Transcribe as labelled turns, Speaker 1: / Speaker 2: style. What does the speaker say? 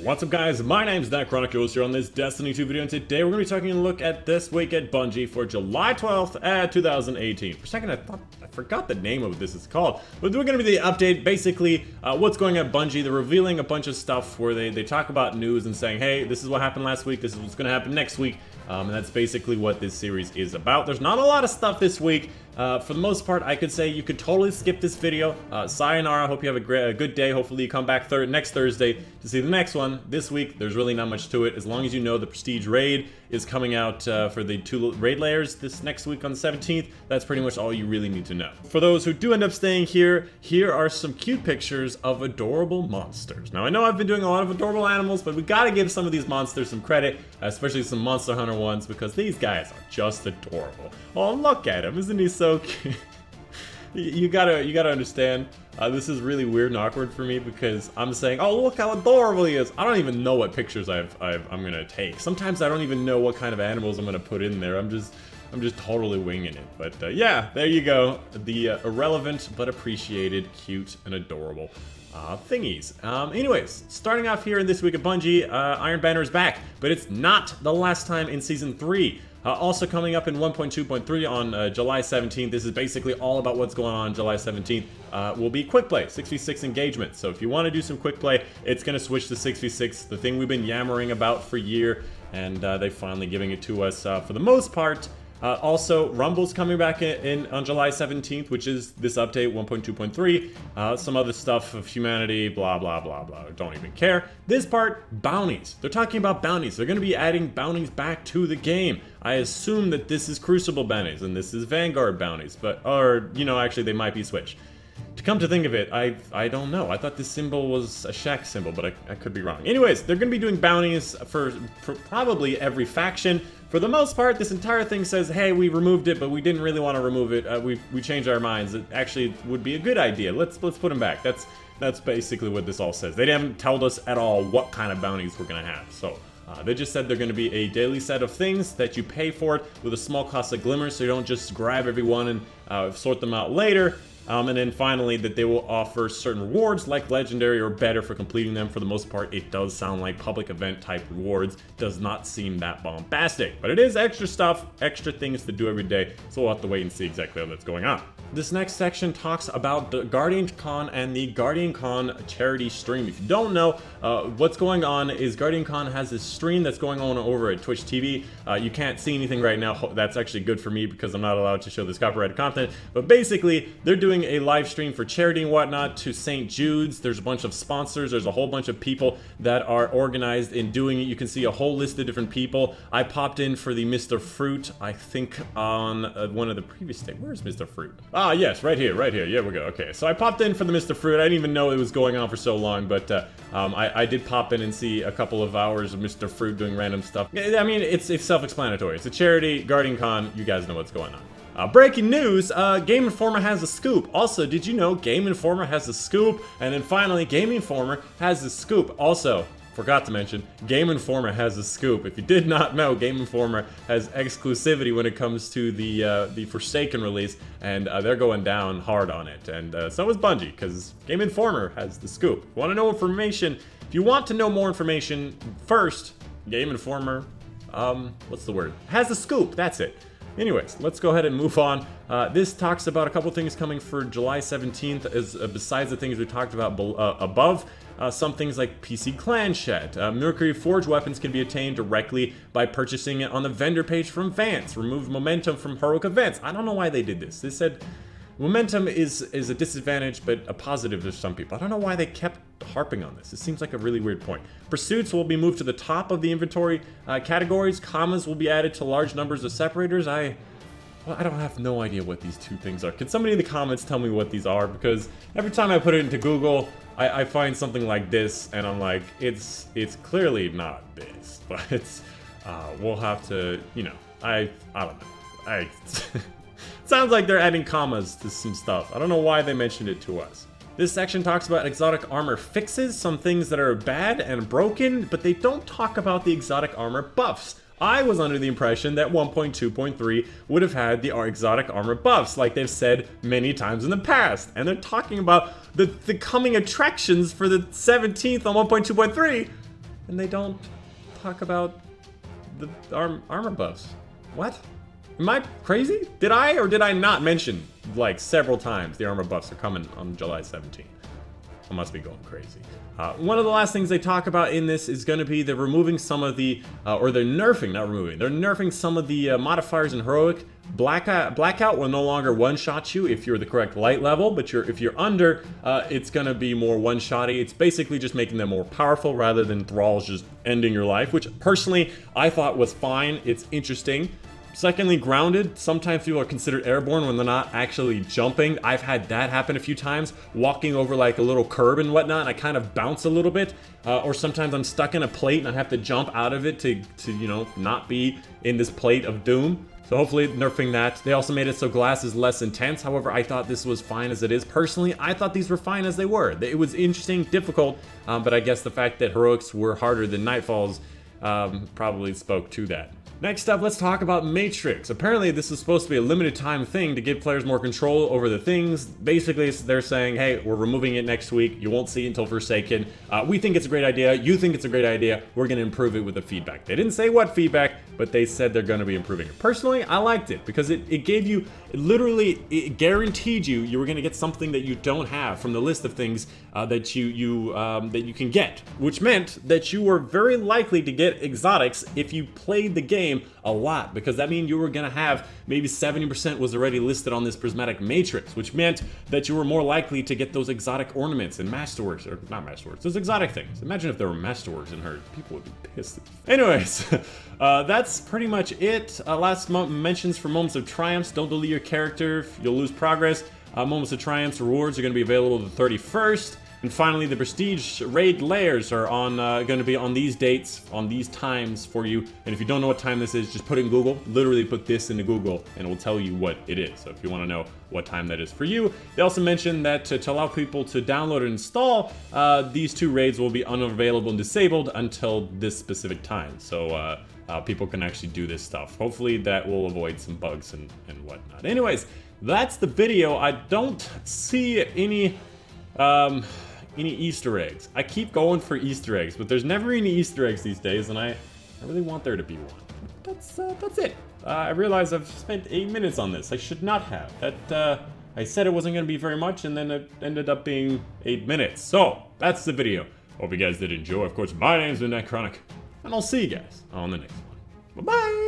Speaker 1: What's up guys, my name's Dychronic here on this Destiny 2 video, and today we're going to be taking a look at this week at Bungie for July 12th, 2018. For a second I forgot the name of this is called, but we're going to be the update, basically what's going on at Bungie. They're revealing a bunch of stuff where they talk about news and saying, hey, this is what happened last week, this is what's going to happen next week, and that's basically what this series is about. There's not a lot of stuff this week. For the most part, I could say you could totally skip this video. Sayonara, hope you have a good day. Hopefully you come back next Thursday to see the next one. This week, there's really not much to it. As long as you know the Prestige Raid is coming out for the 2 raid layers this next week on the 17th, that's pretty much all you really need to know. For those who do end up staying here, here are some cute pictures of adorable monsters. Now, I know I've been doing a lot of adorable animals, but we gotta give some of these monsters some credit, especially some Monster Hunter ones, because these guys are just adorable. Oh, look at him, isn't he so cute? You gotta understand, this is really weird and awkward for me because I'm saying, oh, look how adorable he is. I don't even know what pictures I'm gonna take. Sometimes I don't even know what kind of animals I'm gonna put in there. I'm just totally winging it. But yeah, there you go. The irrelevant but appreciated, cute and adorable thingies. Anyways, starting off here in this week at Bungie, Iron Banner is back, but it's not the last time in Season 3. Also coming up in 1.2.3 on July 17th, this is basically all about what's going on July 17th, will be quick play, 6v6 engagement. So if you want to do some quick play, it's going to switch to 6v6, the thing we've been yammering about for a year, and they're finally giving it to us for the most part. Also, Rumble's coming back on July 17th, which is this update, 1.2.3. Some other stuff of humanity, blah, blah, blah, blah. Don't even care. This part, bounties. They're talking about bounties. They're going to be adding bounties back to the game. I assume that this is Crucible bounties and this is Vanguard bounties, but, or, you know, actually they might be switched. To come to think of it, I don't know. I thought this symbol was a shack symbol, but I could be wrong. Anyways, they're going to be doing bounties for probably every faction. For the most part, this entire thing says, hey, we removed it, but we didn't really want to remove it. We changed our minds. It actually would be a good idea. Let's put them back. That's basically what this all says. They haven't told us at all what kind of bounties we're going to have. So they just said they're going to be a daily set of things that you pay for it with a small cost of glimmers, so you don't just grab everyone and sort them out later. And then finally, that they will offer certain rewards like legendary or better for completing them. For the most part, it does sound like public event type rewards. Does not seem that bombastic, but it is extra stuff, extra things to do every day. So we'll have to wait and see exactly how that's going on. This next section talks about the GuardianCon and the GuardianCon charity stream. If you don't know, what's going on is GuardianCon has this stream that's going on over at Twitch TV. You can't see anything right now. That's actually good for me because I'm not allowed to show this copyrighted content. But basically, they're doing a live stream for charity and whatnot to St. Jude's. There's a bunch of sponsors. There's a whole bunch of people that are organized in doing it. You can see a whole list of different people. I popped in for the Mr. Fruit, I think on one of the previous days. Where's Mr. Fruit? Ah, yes, right here, right here. Yeah, we go. Okay, so I popped in for the Mr. Fruit. I didn't even know it was going on for so long, but I did pop in and see a couple of hours of Mr. Fruit doing random stuff. I mean, it's self-explanatory. It's a charity, GuardianCon. You guys know what's going on. Breaking news, Game Informer has a scoop. Also, did you know Game Informer has a scoop? And then finally, Game Informer has a scoop. Also, forgot to mention, Game Informer has a scoop. If you did not know, Game Informer has exclusivity when it comes to the Forsaken release, and they're going down hard on it. And so is Bungie, because Game Informer has the scoop. If you want to know information, if you want to know more information, first, Game Informer, what's the word? Has a scoop, that's it. Anyways, let's go ahead and move on. This talks about a couple things coming for July 17th, as besides the things we talked about above. Some things like PC Clan Chat. Mercury Forge weapons can be attained directly by purchasing it on the vendor page from Vance. Remove momentum from heroic events. I don't know why they did this. They said momentum is a disadvantage, but a positive to some people. I don't know why they kept harping on this. It seems like a really weird point. Pursuits will be moved to the top of the inventory categories. Commas will be added to large numbers of separators. I don't have no idea what these two things are. Can somebody in the comments tell me what these are? Because every time I put it into Google, I find something like this, and I'm like, it's clearly not this. But it's, we'll have to, you know, I don't know. Sounds like they're adding commas to some stuff. I don't know why they mentioned it to us. This section talks about exotic armor fixes, some things that are bad and broken, but they don't talk about the exotic armor buffs. I was under the impression that 1.2.3 would have had the exotic armor buffs, like they've said many times in the past. And they're talking about the coming attractions for the 17th on 1.2.3. and they don't talk about the armor buffs. What? Am I crazy? Did I or did I not mention, like, several times the armor buffs are coming on July 17th? I must be going crazy. One of the last things they talk about in this is going to be they're removing some of the, or they're nerfing, not removing, they're nerfing some of the modifiers in Heroic. Blackout will no longer one-shot you if you're the correct light level, but if you're under, it's going to be more one-shotty. It's basically just making them more powerful rather than thralls just ending your life, which personally I thought was fine. It's interesting. Secondly, grounded. Sometimes people are considered airborne when they're not actually jumping. I've had that happen a few times, walking over like a little curb and whatnot, and I kind of bounce a little bit. Or sometimes I'm stuck in a plate and I have to jump out of it to you know, not be in this plate of doom. So hopefully nerfing that. They also made it so glass is less intense. However, I thought this was fine as it is. Personally, I thought these were fine as they were. It was interesting, difficult, but I guess the fact that Heroics were harder than Nightfalls probably spoke to that. Next up, let's talk about Matrix. Apparently, this is supposed to be a limited time thing to give players more control over the things. Basically, they're saying, hey, we're removing it next week. You won't see it until Forsaken. We think it's a great idea. You think it's a great idea. We're going to improve it with the feedback. They didn't say what feedback, but they said they're going to be improving it. Personally, I liked it because it gave you, it guaranteed you were going to get something that you don't have from the list of things that you can get, which meant that you were very likely to get exotics if you played the game a lot, because that means you were gonna have maybe 70% was already listed on this prismatic matrix, which meant that you were more likely to get those exotic ornaments and masterworks, or not masterworks, those exotic things. Imagine if there were masterworks in her, people would be pissed. Anyways, that's pretty much it. Last mentions for Moments of Triumphs. Don't delete your character, you'll lose progress. Moments of Triumphs rewards are gonna be available the 31st. And finally, the Prestige raid layers are going to be on these dates, on these times for you. And if you don't know what time this is, just put it in Google. Literally put this into Google, and it will tell you what it is. So if you want to know what time that is for you. They also mentioned that to allow people to download and install, these two raids will be unavailable and disabled until this specific time. So people can actually do this stuff. Hopefully that will avoid some bugs and whatnot. Anyways, that's the video. I don't see any Easter eggs. I keep going for Easter eggs, but there's never any Easter eggs these days, and I really want there to be one. That's it. I realize I've spent 8 minutes on this. I should not have. I said it wasn't going to be very much, and then it ended up being 8 minutes. So, that's the video. Hope you guys did enjoy. Of course, my name's Dychronic, and I'll see you guys on the next one. Bye-bye!